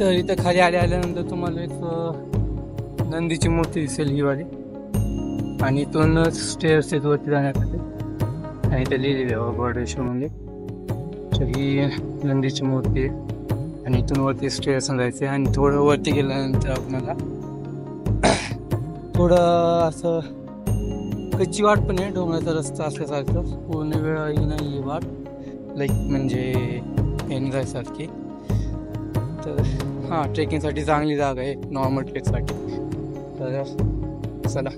तर इथं खाली आल्यानंतर तुम्हाला एक नंदीची मूर्ती दिसेल ही वाली, आणि इथून स्टेअर्स आहेत वरती जाण्यासाठी, आणि इथे लिहिलेलं आहे बोर्डेश्वर म्हणजे. तर ही नंदीची मूर्ती आहे आणि इथून वरती स्टेअर्स जायचे, आणि थोडं वरती गेल्यानंतर आपल्याला थोडं असं कच्ची वाट पण आहे, डोंगराचा रस्ता असल्यासारखं, पूर्ण वेळ नाही ही वाट, लाईक म्हणजे एन्जॉयसारखी. तर हां, ट्रेकिंगसाठी चांगली जागा आहे, नॉर्मल ट्रेकसाठी. तर चला.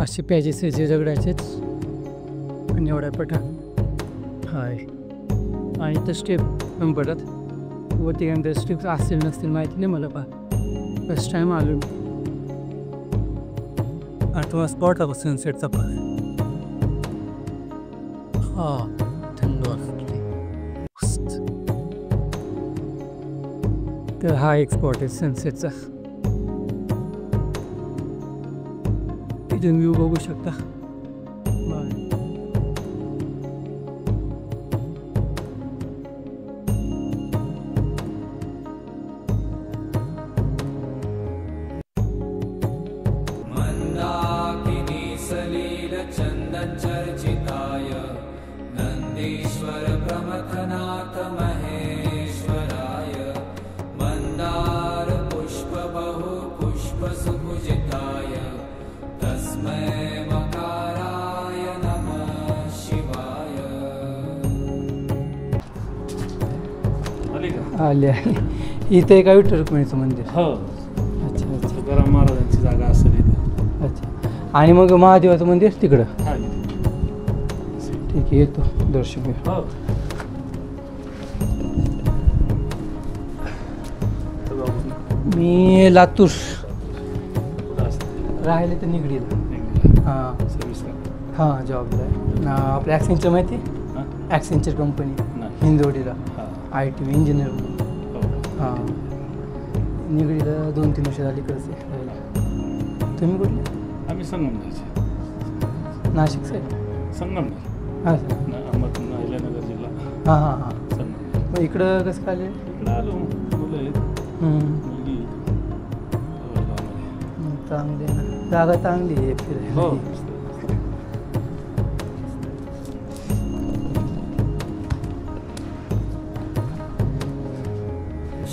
असे पॅजेस जे दगडाचेच आणि एवढा पटा हाय, आणि तर स्टेप पण पडत वरती गेल्यानंतर स्टेप्स असतील नसतील माहिती नाही मला. फर्स्ट टाइम आलो आणि तुम्हाला स्पॉट दाखव सनसेटचा पण. हां, थंड वाजते मस्त. तर हा एक स्पॉट आहे सनसेटचा, इथून व्ह्यू बघू शकता. चर्चिताय नंदीश्वर प्रमथनाथ महेश्वराय मंदार पुष्प बहु पुष्प सुपूजिताय तस्मै मकाराय नमः शिवाय. आले इथे एका विठ्ठल रुक्मिणीचं मंदिर. हो, अच्छा अच्छा, तुकाराम महाराजांची जागा असेल इथे. अच्छा, आणि मग महादेवाचं मंदिर तिकडं. हां, ठीक आहे, येतो दर्शन घेऊ. हो. मी लातूर राहिले तर निगडीला. हां हां, जॉबला आहे आपल्या ॲक्सेंचर माहिती, ॲक्सेंचर कंपनी हिंदवडीला, IT इंजिनियर. हां, निगडीला 2-3 वर्ष झाली इकडंच राहिला. तुम्ही कुठले? आम्ही संगमनेरचे. नाशिक साईड. संगमनेर. हां सर. अहिल्यानगर जिल्हा. हां हां हां. संगमनेर. मग इकडं कसं आले? इकडं आलो, मुलं आहेत, मुलगी चांगली आहे ना, जागा चांगली आहे फिरायला. हो.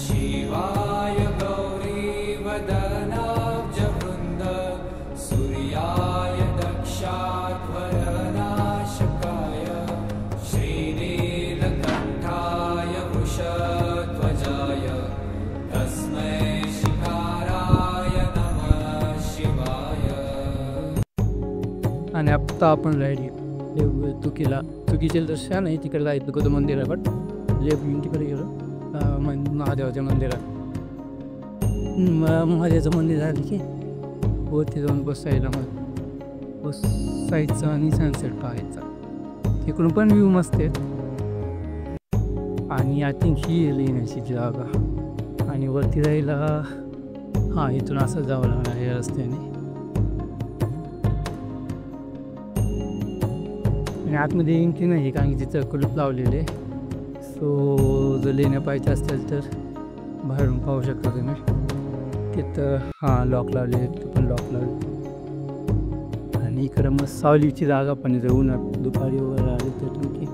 शिवाय गौरी वदनाब्ज वृंद सूर्याय दक्षाध्वरनाशकाय श्रीनीलकंठाय वृषध्वजाय तस्मै शिकाराय नमः शिवाय. आणि आत्ता आपण राहिली चुकीचे दर्शन आहे, तिकडे जायचं कधी मंदिराकडे लेफ्ट घेऊन तिकडे गेलो महादेवाच्या मंदिरात. महादेवाचं मंदिर झालं की वरती जाऊन बसायला, मग बसायचं आणि सनसेट पाहायचा. तिकडून पण व्ह्यू मस्त आहेत. आणि आय थिंक ही येण्याची जागा, आणि वरती जायला हां इथून असं जावं लागणार या रस्त्याने. आणि आतमध्ये एंट्री नाही कारण की तिथं कुलूप लावलेले. सो जर लेण्या पाहिजे असतील तर बाहेरून पाहू शकता तुम्ही. तिथं हां लॉक लावले, तिथं पण लॉक लावले. आणि इकडं मग सावलीची जागा पण इथं उन्हात दुपारी वगैरे आली तर तुमची.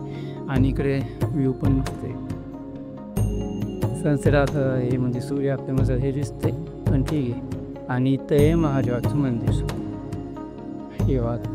आणि इकडे व्ह्यू पण मस्त आहे. सनसेट आता हे म्हणजे सूर्य आपल्या हे दिसते पण ठीक आहे. आणि इथं आहे महादेवाचं मंदिर. हे वाद